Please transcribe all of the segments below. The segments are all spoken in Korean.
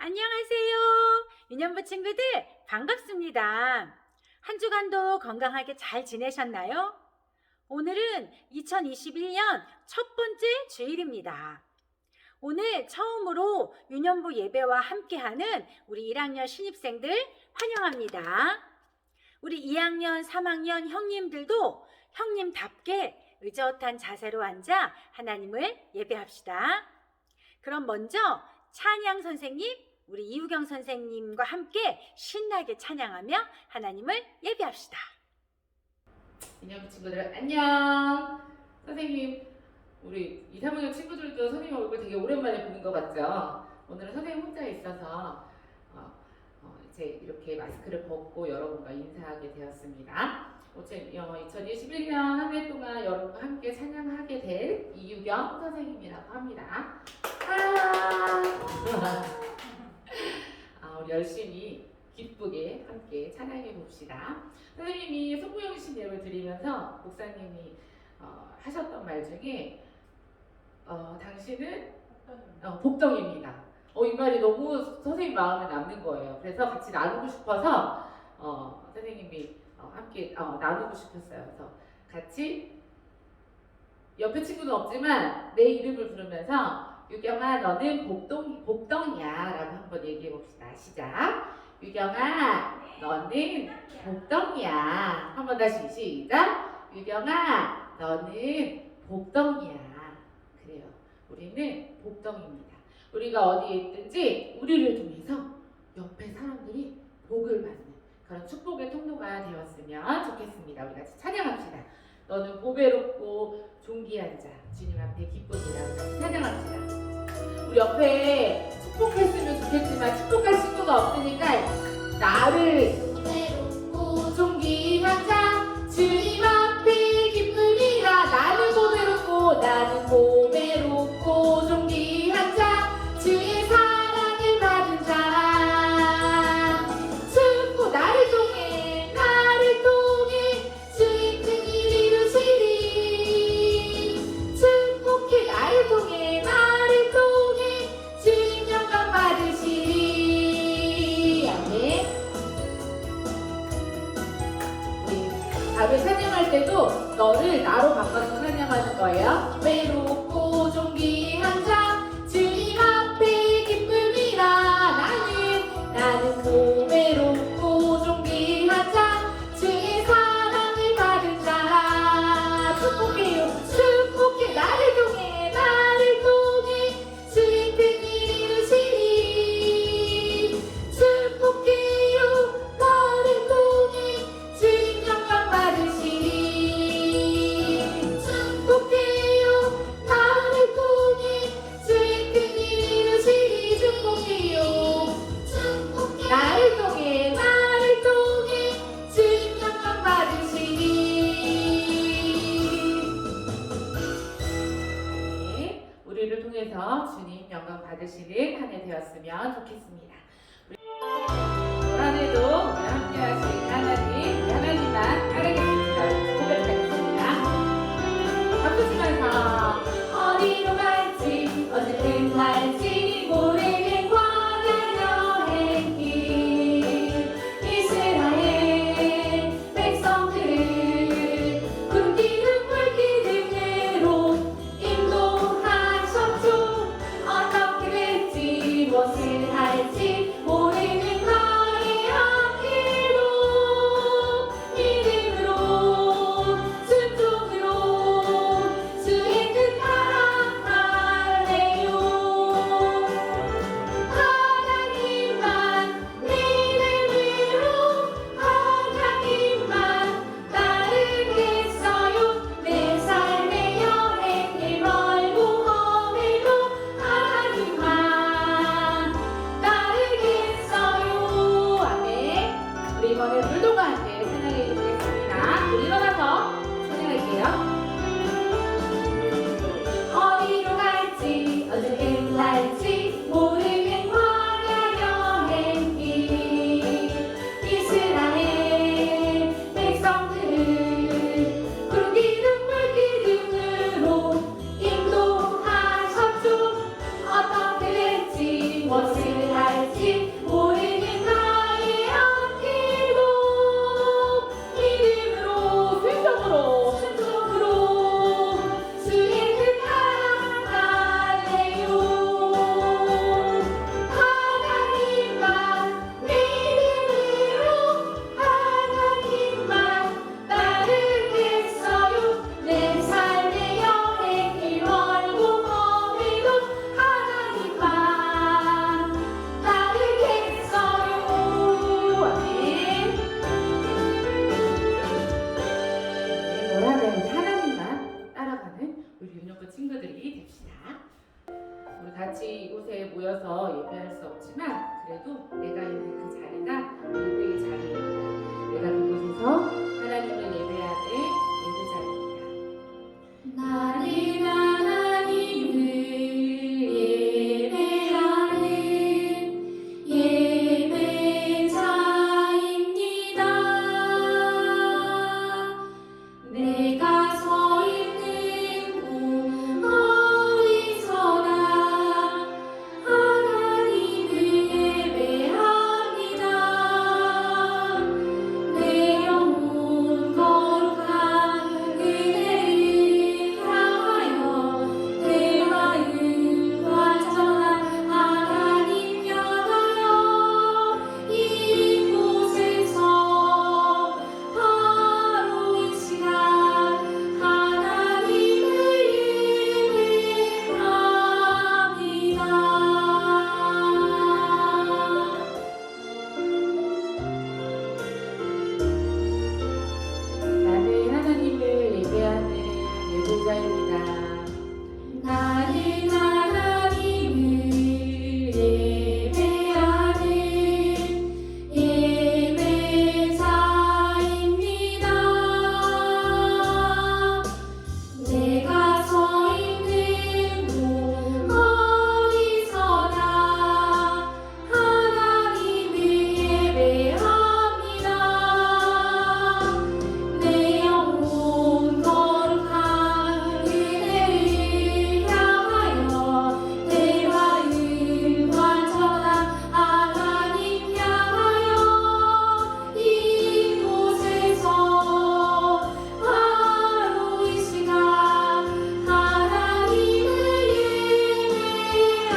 안녕하세요. 유년부 친구들 반갑습니다. 한 주간도 건강하게 잘 지내셨나요? 오늘은 2021년 첫 번째 주일입니다. 오늘 처음으로 유년부 예배와 함께하는 우리 1학년 신입생들 환영합니다. 우리 2학년, 3학년 형님들도 형님답게 의젓한 자세로 앉아 하나님을 예배합시다. 그럼 먼저 찬양 선생님, 우리 이우경 선생님과 함께 신나게 찬양하며 하나님을 예배합시다. 유년부 친구들 안녕. 선생님, 우리 2, 3학년 친구들도 선생님 얼굴 되게 오랜만에 보는 것 같죠? 오늘은 선생님 혼자 있어서 이제 이렇게 마스크를 벗고 여러분과 인사하게 되었습니다. 어제 2021년 한 해 동안 여러분과 함께 찬양하게 될 이유경 선생님이라고 합니다. 우리 열심히 기쁘게 함께 찬양해 봅시다. 선생님이 송구영신 예를 드리면서 목사님이 하셨던 말 중에 당신은 복덩입니다. 이 말이 너무 선생님 마음에 남는 거예요. 그래서 같이 나누고 싶어서 선생님이 함께 나누고 싶었어요. 그래서 같이 옆에 친구는 없지만 내 이름을 부르면서 유경아 너는 복덩이야 라고 한번 얘기해 봅시다. 시작. 유경아 너는 복덩이야. 한번 다시 시작. 유경아 너는 복덩이야. 그래요. 우리는 복덩이입니다. 우리가 어디에 있든지 우리를 통해서 옆에 사람들이 복을 받는 그런 축복의 통로가 되었으면 좋겠습니다. 우리 같이 찬양합시다. 너는 보배롭고 존귀한 자 주님 앞에 기쁨이라고 같이 찬양합시다. 우리 옆에 축복했으면 좋겠지만 축복할 친구가 없으니까 나를 보배롭고 존귀한 자 주님 앞에 기쁨이라. 나는 보배롭고 존귀한 자 주의 사랑을 받은 자. 축복 나를 통해 주의 큰 일 이루시리. 축복해 나를 통해 주님 영광 받으시리. 아멘. 우리 다음에 찬양할 때도 너를 나로 바꿔서 찬양하는 거예요. 외롭고 존귀한 자 주님 앞에 기쁨이라. 나는 보배롭고 존귀한 자 주의 사랑을 받은 자. 축복해 나를 통해 주의 큰 일 이루시리. 축복해요 나를 통해 주님 영광 받으시리. 축복해요 나를 통해 주의 큰 일 이루시리. 축복해요 나를 통해 주님 영광 받으시리. 네, 우리를 통해서 주님 영광 받으시는 한 해 되었으면 좋겠습니다. 한 해도 함께 하신 하나님만 따르겠습니다. 고백하겠습니다. 박수 치면서 어디로 갈지 어쨌든 갈지 모르는 광야 여행길. 이스라엘 백성들을 굶기는 물기둥으로 인도하셨죠. 어떻게 될지 무엇을 할지 모르는 나의 앞길로 믿음으로 순종으로 주의 뜻 따라갈래요. 같이 이곳에 모여서 예배할 수 없지만 그래도 내가 있는 그 자리가 예배의 자리입니다. 내가 그곳에서 하나님을 예배하는 예배 자리입니다. 나는 하나님을 예배하는 예배자입니다. 내가 서 있는 곳 어디서나 하나님을 예배합니다. 내 영혼 거룩한 은혜를 향하여 내 마음 완전한 하나님 향하여 이곳에서 바로 이 시간 하나님을 예배합니다. 나는 하나님을 예배하는 예배자입니다. 나는 하나님을 예배하는 예배자입니다. 내가 서 있는 곳 어디서나 하나님을 예배합니다. 내 영혼 거룩한 은혜를 향하여 내 마음 완전한 하나님 향하여 이곳에서 바로 이 시간 하나님을 예배합니다.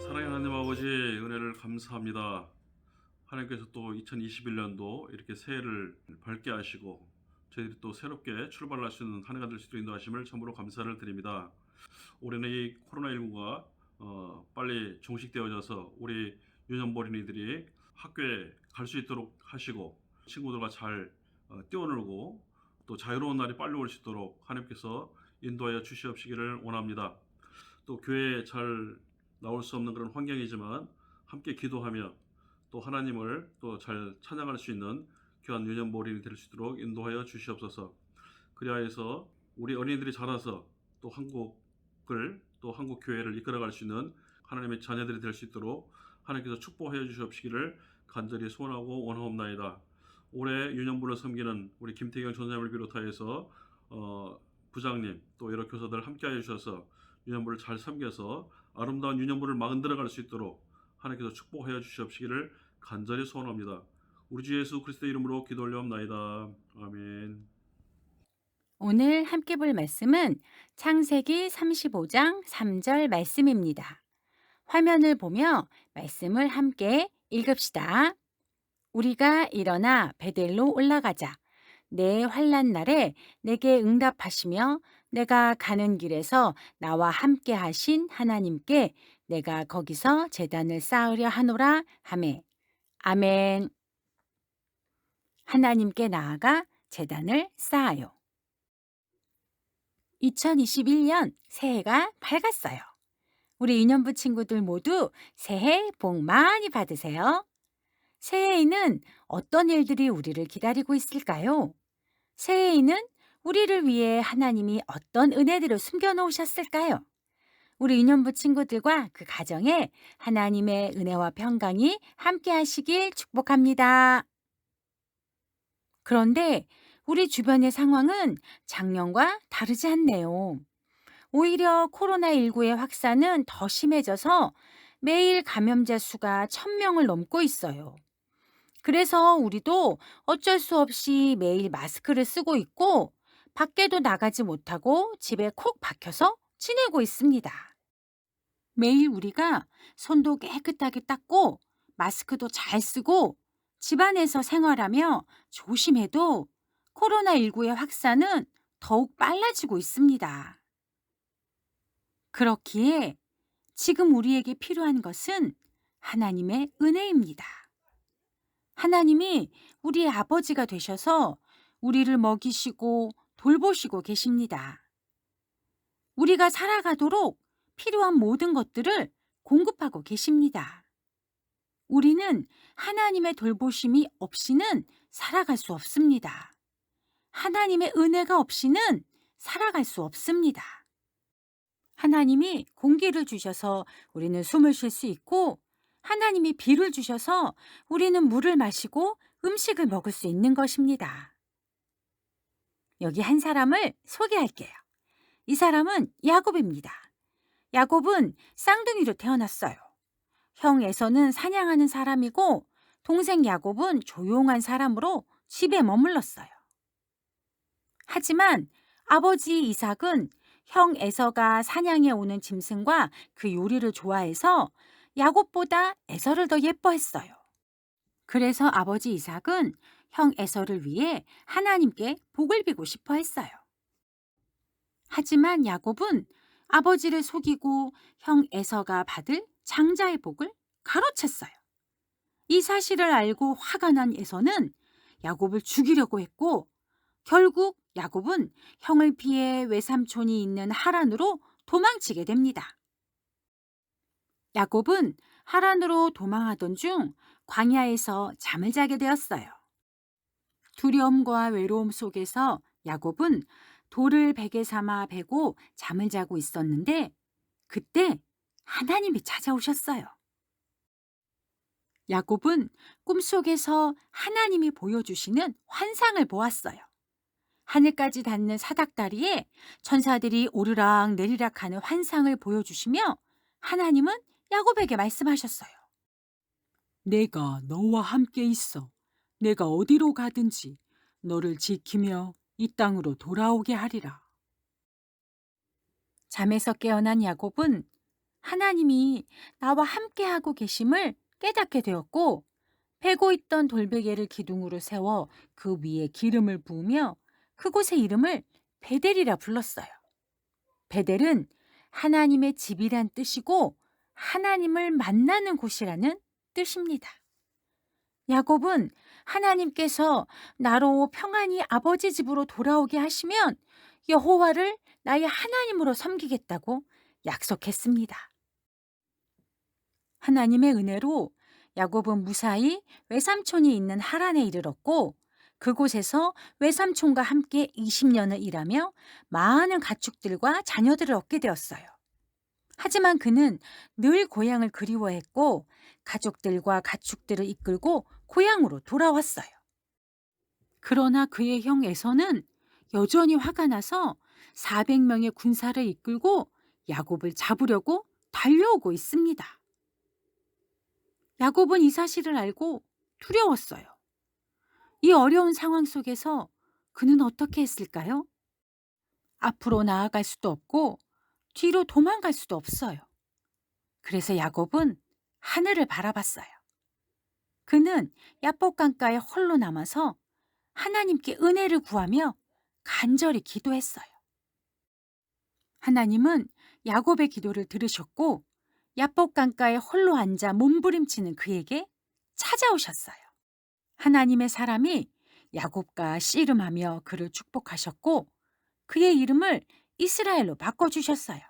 사랑의 하나님 아버지 은혜를 감사합니다. 하나님께서 또 2021년도 이렇게 새해를 밝게 하시고 저희들이 또 새롭게 출발할 수 있는 한 해가 될 수 있도록 인도하심을 참으로 감사를 드립니다. 올해는 이 코로나19가 빨리 종식되어져서 우리 유년 어린이들이 학교에 갈 수 있도록 하시고 친구들과 잘 뛰어놀고 또 자유로운 날이 빨리 올 수 있도록 하나님께서 인도하여 주시옵시기를 원합니다. 또 교회에 잘 나올 수 없는 그런 환경이지만 함께 기도하며 또 하나님을 또 잘 찬양할 수 있는 귀한 유년 어린이 될 수 있도록 인도하여 주시옵소서. 그리하여서 우리 어린이들이 자라서 또 한국을 또 한국 교회를 이끌어갈 수 있는 하나님의 자녀들이 될 수 있도록 하나님께서 축복하여 주시옵시기를 간절히 소원하고 원하옵나이다. 올해 유년부를 섬기는 우리 김태경 전사님을 비롯하여서 부장님 또 여러 교사들 함께하여 주셔서 유년부를 잘 섬겨서 아름다운 유년부를 만들어갈 수 있도록 하나님께서 축복하여 주시옵시기를 간절히 소원합니다. 우리 주 예수 그리스도의 이름으로 기도 올려옵나이다. 아멘. 오늘 함께 볼 말씀은 창세기 35장 3절 말씀입니다. 화면을 보며 말씀을 함께 읽읍시다. 우리가 일어나 베델로 올라가자. 내 환난 날에 내게 응답하시며 내가 가는 길에서 나와 함께 하신 하나님께 내가 거기서 제단을 쌓으려 하노라 하매. 아멘. 하나님께 나아가 제단을 쌓아요. 2021년 새해가 밝았어요. 우리 인연부 친구들 모두 새해 복 많이 받으세요. 새해에는 어떤 일들이 우리를 기다리고 있을까요? 새해에는 우리를 위해 하나님이 어떤 은혜들을 숨겨놓으셨을까요? 우리 인연부 친구들과 그 가정에 하나님의 은혜와 평강이 함께 하시길 축복합니다. 그런데 우리 주변의 상황은 작년과 다르지 않네요. 오히려 코로나19의 확산은 더 심해져서 매일 감염자 수가 1,000명을 넘고 있어요. 그래서 우리도 어쩔 수 없이 매일 마스크를 쓰고 있고 밖에도 나가지 못하고 집에 콕 박혀서 지내고 있습니다. 매일 우리가 손도 깨끗하게 닦고 마스크도 잘 쓰고 집안에서 생활하며 조심해도 코로나19의 확산은 더욱 빨라지고 있습니다. 그렇기에 지금 우리에게 필요한 것은 하나님의 은혜입니다. 하나님이 우리의 아버지가 되셔서 우리를 먹이시고 돌보시고 계십니다. 우리가 살아가도록 필요한 모든 것들을 공급하고 계십니다. 우리는 하나님의 돌보심이 없이는 살아갈 수 없습니다. 하나님의 은혜가 없이는 살아갈 수 없습니다. 하나님이 공기를 주셔서 우리는 숨을 쉴 수 있고, 하나님이 비를 주셔서 우리는 물을 마시고 음식을 먹을 수 있는 것입니다. 여기 한 사람을 소개할게요. 이 사람은 야곱입니다. 야곱은 쌍둥이로 태어났어요. 형 에서는 사냥하는 사람이고, 동생 야곱은 조용한 사람으로 집에 머물렀어요. 하지만 아버지 이삭은 형 에서가 사냥해 오는 짐승과 그 요리를 좋아해서 야곱보다 에서를 더 예뻐했어요. 그래서 아버지 이삭은 형 에서를 위해 하나님께 복을 비고 싶어 했어요. 하지만 야곱은 아버지를 속이고 형 에서가 받을 장자의 복을 가로챘어요. 이 사실을 알고 화가 난 에서는 야곱을 죽이려고 했고, 결국 야곱은 형을 피해 외삼촌이 있는 하란으로 도망치게 됩니다. 야곱은 하란으로 도망하던 중 광야에서 잠을 자게 되었어요. 두려움과 외로움 속에서 야곱은 돌을 베개 삼아 베고 잠을 자고 있었는데, 그때 하나님이 찾아오셨어요. 야곱은 꿈속에서 하나님이 보여주시는 환상을 보았어요. 하늘까지 닿는 사닥다리에 천사들이 오르락 내리락 하는 환상을 보여주시며, 하나님은 야곱에게 말씀하셨어요. 내가 너와 함께 있어. 내가 어디로 가든지 너를 지키며 이 땅으로 돌아오게 하리라. 잠에서 깨어난 야곱은 하나님이 나와 함께하고 계심을 깨닫게 되었고, 베고 있던 돌베개를 기둥으로 세워 그 위에 기름을 부으며 그곳의 이름을 베델이라 불렀어요. 베델은 하나님의 집이란 뜻이고 하나님을 만나는 곳이라는 뜻입니다. 야곱은 하나님께서 나로 평안히 아버지 집으로 돌아오게 하시면 여호와를 나의 하나님으로 섬기겠다고 약속했습니다. 하나님의 은혜로 야곱은 무사히 외삼촌이 있는 하란에 이르렀고, 그곳에서 외삼촌과 함께 20년을 일하며 많은 가축들과 자녀들을 얻게 되었어요. 하지만 그는 늘 고향을 그리워했고 가족들과 가축들을 이끌고 고향으로 돌아왔어요. 그러나 그의 형 에서는 여전히 화가 나서 400명의 군사를 이끌고 야곱을 잡으려고 달려오고 있습니다. 야곱은 이 사실을 알고 두려웠어요. 이 어려운 상황 속에서 그는 어떻게 했을까요? 앞으로 나아갈 수도 없고 뒤로 도망갈 수도 없어요. 그래서 야곱은 하늘을 바라봤어요. 그는 야복 강가에 홀로 남아서 하나님께 은혜를 구하며 간절히 기도했어요. 하나님은 야곱의 기도를 들으셨고 야복 강가에 홀로 앉아 몸부림치는 그에게 찾아오셨어요. 하나님의 사람이 야곱과 씨름하며 그를 축복하셨고 그의 이름을 이스라엘로 바꿔주셨어요.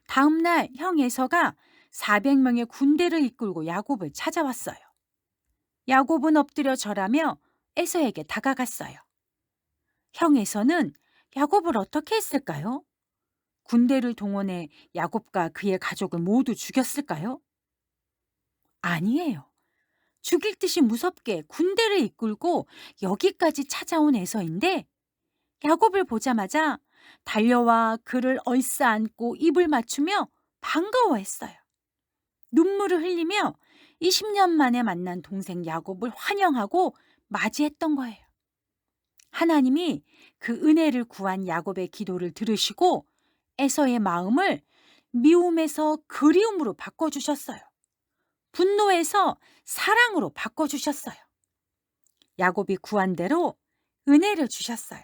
다음 날 형 에서가 400명의 군대를 이끌고 야곱을 찾아왔어요. 야곱은 엎드려 절하며 에서에게 다가갔어요. 형 에서는 야곱을 어떻게 했을까요? 군대를 동원해 야곱과 그의 가족을 모두 죽였을까요? 아니에요. 죽일 듯이 무섭게 군대를 이끌고 여기까지 찾아온 에서인데 야곱을 보자마자 달려와 그를 얼싸안고 입을 맞추며 반가워했어요. 눈물을 흘리며 20년 만에 만난 동생 야곱을 환영하고 맞이했던 거예요. 하나님이 그 은혜를 구한 야곱의 기도를 들으시고 에서의 마음을 미움에서 그리움으로 바꿔주셨어요. 분노에서 사랑으로 바꿔주셨어요. 야곱이 구한 대로 은혜를 주셨어요.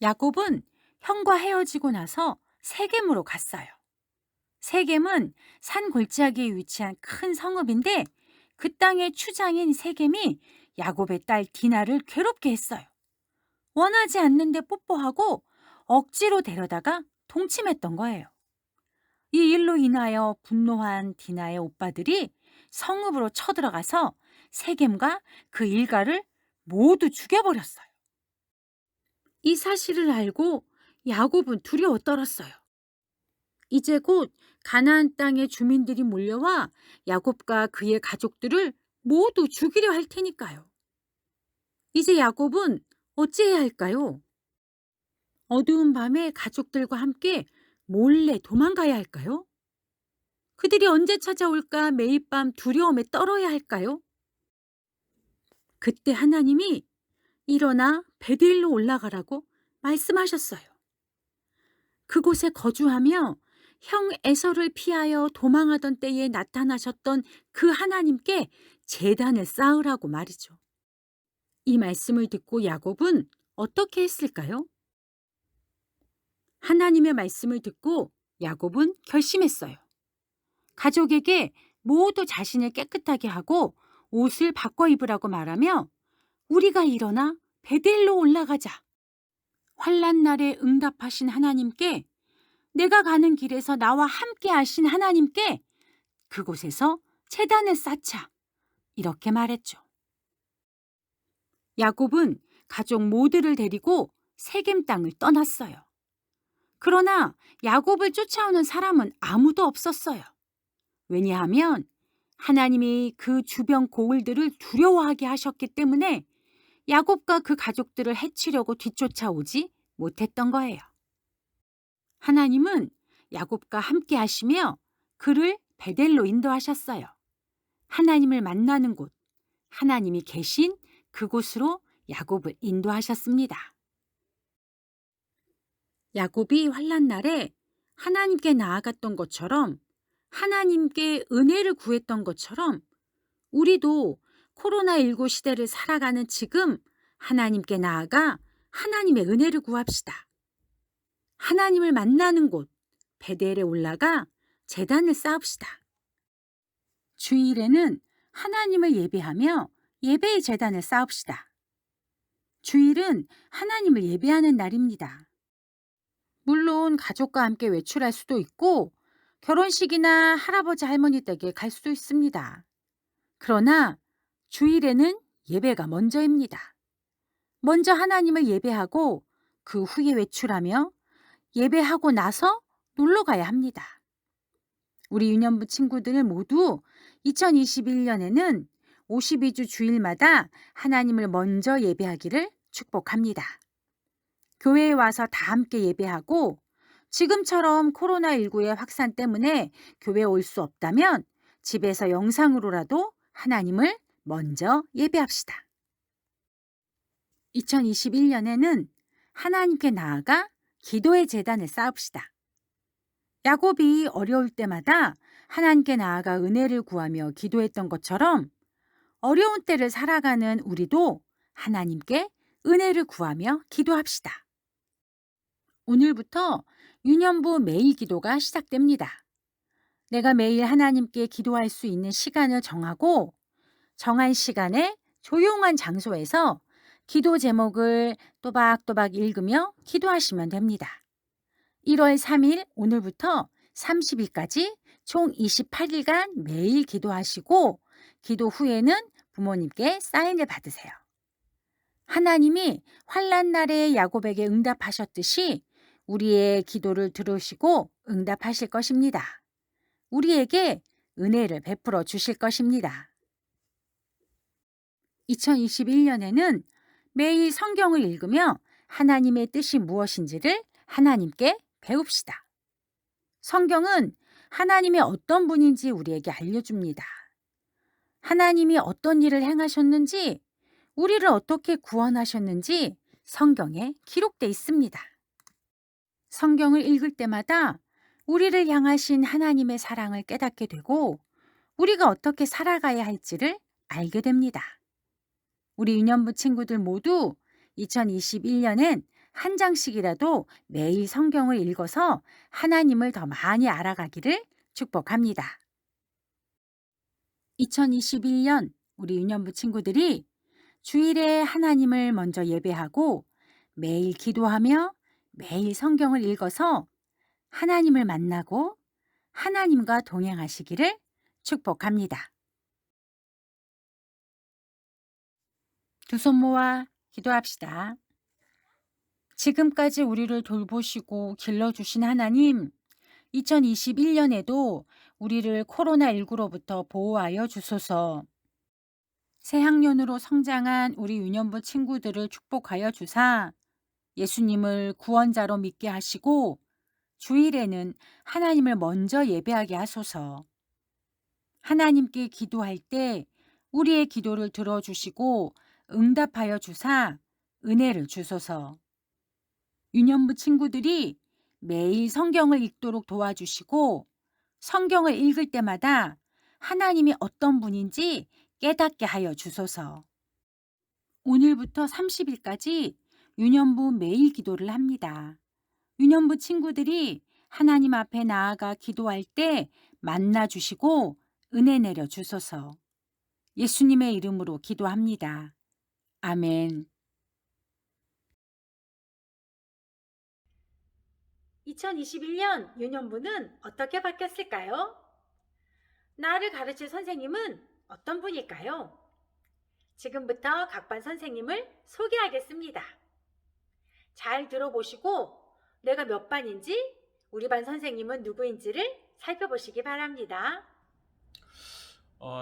야곱은 형과 헤어지고 나서 세겜으로 갔어요. 세겜은 산 골짜기에 위치한 큰 성읍인데 그 땅의 추장인 세겜이 야곱의 딸 디나를 괴롭게 했어요. 원하지 않는데 뽀뽀하고 억지로 데려다가 동침했던 거예요. 이 일로 인하여 분노한 디나의 오빠들이 성읍으로 쳐들어가서 세겜과 그 일가를 모두 죽여버렸어요. 이 사실을 알고 야곱은 두려워 떨었어요. 이제 곧 가나안 땅의 주민들이 몰려와 야곱과 그의 가족들을 모두 죽이려 할 테니까요. 이제 야곱은 어찌해야 할까요? 어두운 밤에 가족들과 함께 몰래 도망가야 할까요? 그들이 언제 찾아올까 매일 밤 두려움에 떨어야 할까요? 그때 하나님이 일어나 베델로 올라가라고 말씀하셨어요. 그곳에 거주하며 형 에서를 피하여 도망하던 때에 나타나셨던 그 하나님께 제단을 쌓으라고 말이죠. 이 말씀을 듣고 야곱은 어떻게 했을까요? 하나님의 말씀을 듣고 야곱은 결심했어요. 가족에게 모두 자신을 깨끗하게 하고 옷을 바꿔 입으라고 말하며 우리가 일어나 베델로 올라가자. 환난 날에 응답하신 하나님께, 내가 가는 길에서 나와 함께 하신 하나님께 그곳에서 제단을 쌓자. 이렇게 말했죠. 야곱은 가족 모두를 데리고 세겜 땅을 떠났어요. 그러나 야곱을 쫓아오는 사람은 아무도 없었어요. 왜냐하면 하나님이 그 주변 고을들을 두려워하게 하셨기 때문에 야곱과 그 가족들을 해치려고 뒤쫓아오지 못했던 거예요. 하나님은 야곱과 함께 하시며 그를 베델로 인도하셨어요. 하나님을 만나는 곳, 하나님이 계신 그곳으로 야곱을 인도하셨습니다. 야곱이 환난 날에 하나님께 나아갔던 것처럼, 하나님께 은혜를 구했던 것처럼 우리도 코로나19 시대를 살아가는 지금 하나님께 나아가 하나님의 은혜를 구합시다. 하나님을 만나는 곳 베델에 올라가 제단을 쌓읍시다. 주일에는 하나님을 예배하며 예배의 제단을 쌓읍시다. 주일은 하나님을 예배하는 날입니다. 물론 가족과 함께 외출할 수도 있고 결혼식이나 할아버지 할머니 댁에 갈 수도 있습니다. 그러나 주일에는 예배가 먼저입니다. 먼저 하나님을 예배하고 그 후에 외출하며 예배하고 나서 놀러 가야 합니다. 우리 유년부 친구들 모두 2021년에는 52주 주일마다 하나님을 먼저 예배하기를 축복합니다. 교회에 와서 다 함께 예배하고 지금처럼 코로나19의 확산 때문에 교회에 올 수 없다면 집에서 영상으로라도 하나님을 먼저 예배합시다. 2021년에는 하나님께 나아가 기도의 제단을 쌓읍시다. 야곱이 어려울 때마다 하나님께 나아가 은혜를 구하며 기도했던 것처럼 어려운 때를 살아가는 우리도 하나님께 은혜를 구하며 기도합시다. 오늘부터 유년부 매일 기도가 시작됩니다. 내가 매일 하나님께 기도할 수 있는 시간을 정하고 정한 시간에 조용한 장소에서 기도 제목을 또박또박 읽으며 기도하시면 됩니다. 1월 3일 오늘부터 30일까지 총 28일간 매일 기도하시고 기도 후에는 부모님께 사인을 받으세요. 하나님이 환난 날에 야곱에게 응답하셨듯이 우리의 기도를 들으시고 응답하실 것입니다. 우리에게 은혜를 베풀어 주실 것입니다. 2021년에는 매일 성경을 읽으며 하나님의 뜻이 무엇인지를 하나님께 배웁시다. 성경은 하나님이 어떤 분인지 우리에게 알려줍니다. 하나님이 어떤 일을 행하셨는지, 우리를 어떻게 구원하셨는지 성경에 기록돼 있습니다. 성경을 읽을 때마다 우리를 향하신 하나님의 사랑을 깨닫게 되고 우리가 어떻게 살아가야 할지를 알게 됩니다. 우리 유년부 친구들 모두 2021년엔 한 장씩이라도 매일 성경을 읽어서 하나님을 더 많이 알아가기를 축복합니다. 2021년 우리 유년부 친구들이 주일에 하나님을 먼저 예배하고 매일 기도하며 매일 성경을 읽어서 하나님을 만나고 하나님과 동행하시기를 축복합니다. 두 손 모아 기도합시다. 지금까지 우리를 돌보시고 길러주신 하나님, 2021년에도 우리를 코로나19로부터 보호하여 주소서. 새학년으로 성장한 우리 유년부 친구들을 축복하여 주사 예수님을 구원자로 믿게 하시고 주일에는 하나님을 먼저 예배하게 하소서. 하나님께 기도할 때 우리의 기도를 들어주시고 응답하여 주사 은혜를 주소서. 유년부 친구들이 매일 성경을 읽도록 도와주시고 성경을 읽을 때마다 하나님이 어떤 분인지 깨닫게 하여 주소서. 오늘부터 30일까지 유년부 매일 기도를 합니다. 유년부 친구들이 하나님 앞에 나아가 기도할 때 만나 주시고 은혜 내려 주소서. 예수님의 이름으로 기도합니다. 아멘. 2021년 유년부는 어떻게 바뀌었을까요? 나를 가르칠 선생님은 어떤 분일까요? 지금부터 각 반 선생님을 소개하겠습니다. 잘 들어보시고 내가 몇 반인지 우리 반 선생님은 누구인지를 살펴보시기 바랍니다.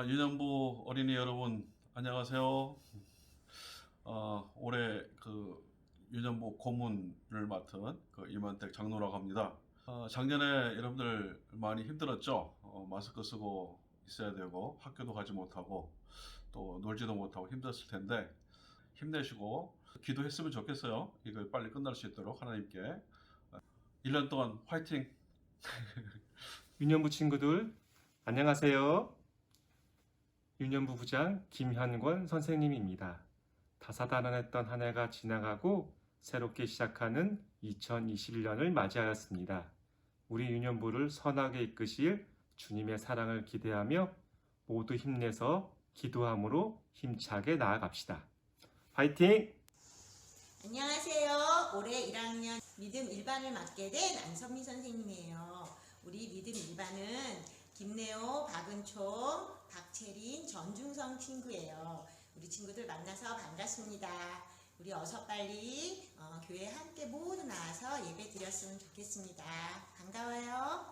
유년부 어린이 여러분 안녕하세요. 올해 유년부 고문을 맡은 임한택 장로라고 합니다. 작년에 여러분들 많이 힘들었죠? 마스크 쓰고 있어야 되고 학교도 가지 못하고 또 놀지도 못하고 힘들었을 텐데 힘내시고 기도했으면 좋겠어요. 이거 빨리 끝날 수 있도록 하나님께 1년 동안 화이팅! 유년부 친구들 안녕하세요. 유년부 부장 김현권 선생님입니다. 다사다난했던 한 해가 지나가고 새롭게 시작하는 2021년을 맞이하였습니다. 우리 유년부를 선하게 이끄실 주님의 사랑을 기대하며 모두 힘내서 기도함으로 힘차게 나아갑시다. 화이팅! 안녕하세요. 올해 1학년 믿음 1반을 맡게 된 안선미 선생님이에요. 우리 믿음 1반은 김래호, 박은총, 박채린, 전중성 친구예요. 우리 친구들 만나서 반갑습니다. 우리 어서 빨리 교회 함께 모두 나와서 예배 드렸으면 좋겠습니다. 반가워요.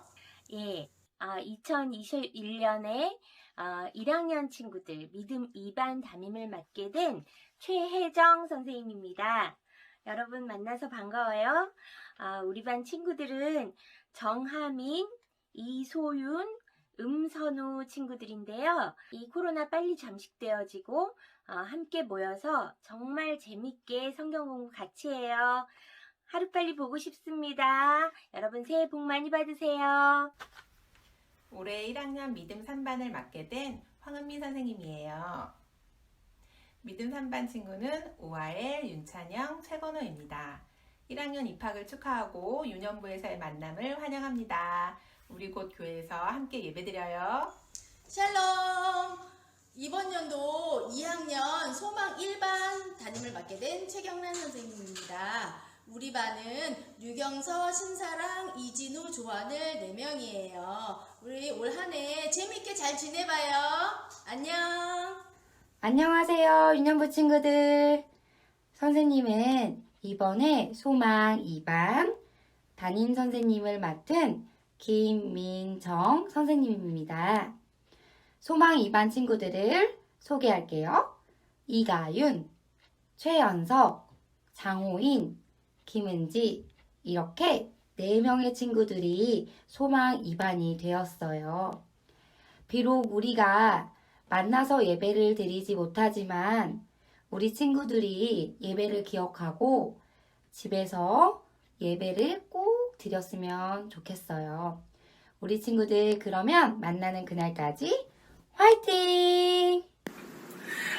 예, 2021년에 1학년 친구들 믿음 2반 담임을 맡게 된 최혜정 선생님입니다. 여러분 만나서 반가워요. 우리 반 친구들은 정하민, 이소윤, 음선우 친구들인데요. 이 코로나 빨리 잠식되어지고 함께 모여서 정말 재밌게 성경 공부 같이 해요. 하루빨리 보고 싶습니다. 여러분 새해 복 많이 받으세요. 올해 1학년 믿음 3반을 맡게 된 황은미 선생님이에요. 믿음 3반 친구는 오하엘, 윤찬영, 최건호입니다. 1학년 입학을 축하하고 유년부에서의 만남을 환영합니다. 우리 곧 교회에서 함께 예배드려요. 샬롬! 이번 연도 2학년 소망 1반 담임을 맡게 된 최경란 선생님입니다. 우리 반은 류경서, 신사랑, 이진우, 조한을 4명이에요. 우리 올 한 해 재밌게 잘 지내봐요. 안녕! 안녕하세요, 유년부 친구들. 선생님은 이번에 소망 2반 담임 선생님을 맡은 김민정 선생님입니다. 소망 2반 친구들을 소개할게요. 이가윤, 최연석, 장호인, 김은지 이렇게 4명의 친구들이 소망 2반이 되었어요. 비록 우리가 만나서 예배를 드리지 못하지만 우리 친구들이 예배를 기억하고 집에서 예배를 꼭 드렸으면 좋겠어요. 우리 친구들 그러면 만나는 그날까지 화이팅!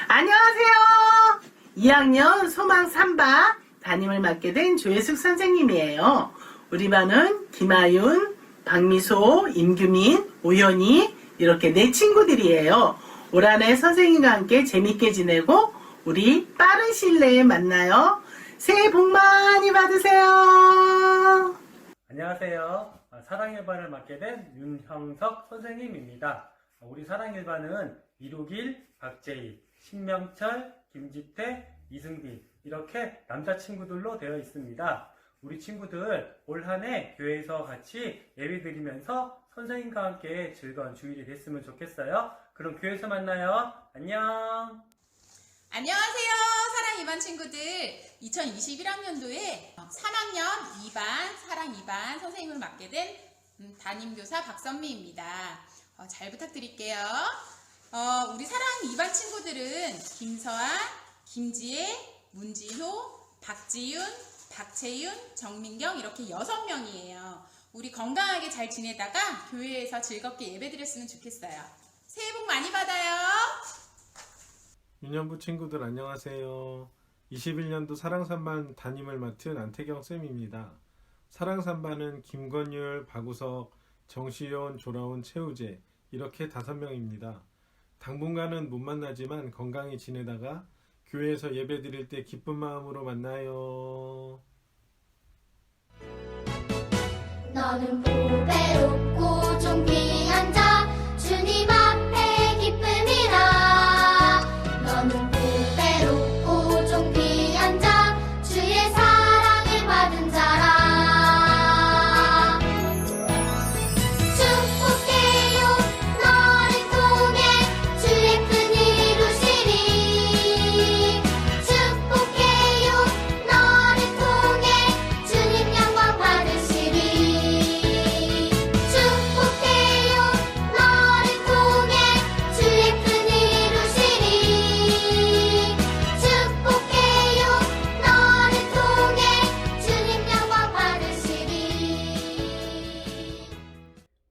안녕하세요. 2학년 소망 3반 담임을 맡게 된 조혜숙 선생님이에요. 우리 반은 김아윤, 박미소, 임규민, 오현이 이렇게 4 친구들이에요. 올 한 해 선생님과 함께 재밌게 지내고 우리 빠른 시일 내에 만나요. 새해 복 많이 받으세요. 안녕하세요. 사랑일반을 맡게 된 윤형석 선생님입니다. 우리 사랑일반은 이루길, 박재희, 신명철, 김지태, 이승빈 이렇게 남자친구들로 되어 있습니다. 우리 친구들 올 한 해 교회에서 같이 예배드리면서 선생님과 함께 즐거운 주일이 됐으면 좋겠어요. 그럼 교회에서 만나요. 안녕. 안녕하세요, 사랑 2반 친구들. 2021학년도에 3학년 2반, 사랑 2반 선생님을 맡게 된 담임교사 박선미입니다. 잘 부탁드릴게요. 우리 사랑 2반 친구들은 김서아, 김지혜, 문지효, 박지윤, 박채윤, 정민경 이렇게 6명이에요. 우리 건강하게 잘 지내다가 교회에서 즐겁게 예배드렸으면 좋겠어요. 새해 복 많이 받아요. 유년부 친구들 안녕하세요. 21년도 사랑산반 담임을 맡은 안태경 쌤입니다. 사랑산반은 김건율, 박우석, 정시현, 조라온, 최우재 이렇게 5명입니다. 당분간은 못 만나지만 건강히 지내다가 교회에서 예배 드릴 때 기쁜 마음으로 만나요. 너는 보배롭고 좀 귀한 자 주님 앞에 기쁨이라. 너는 보배롭고 좀 귀한 자 주의 사랑을 받은 자라. 축복해요 너를 통해 주의 큰일 이루시리. 축복해요 너를 통해 주님 영광 받으시리. 축복해요 너를 통해 주의 큰일 이루시리. 축복해요 너를 통해 주님 영광 받으시리.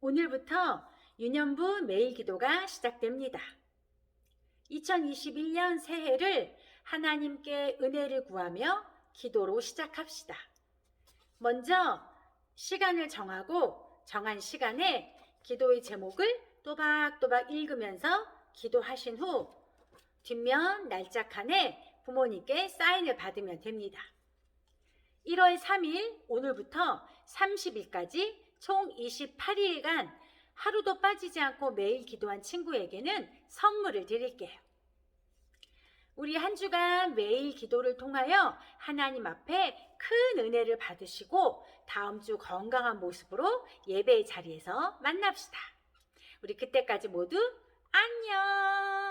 오늘부터 유년부 매일 기도가 시작됩니다. 2021년 새해를 하나님께 은혜를 구하며 기도로 시작합시다. 먼저 시간을 정하고 정한 시간에 기도의 제목을 또박또박 읽으면서 기도하신 후 뒷면 날짜 칸에 부모님께 사인을 받으면 됩니다. 1월 3일 오늘부터 30일까지 총 28일간 하루도 빠지지 않고 매일 기도한 친구에게는 선물을 드릴게요. 우리 한 주간 매일 기도를 통하여 하나님 앞에 큰 은혜를 받으시고 다음 주 건강한 모습으로 예배의 자리에서 만납시다. 우리 그때까지 모두 안녕!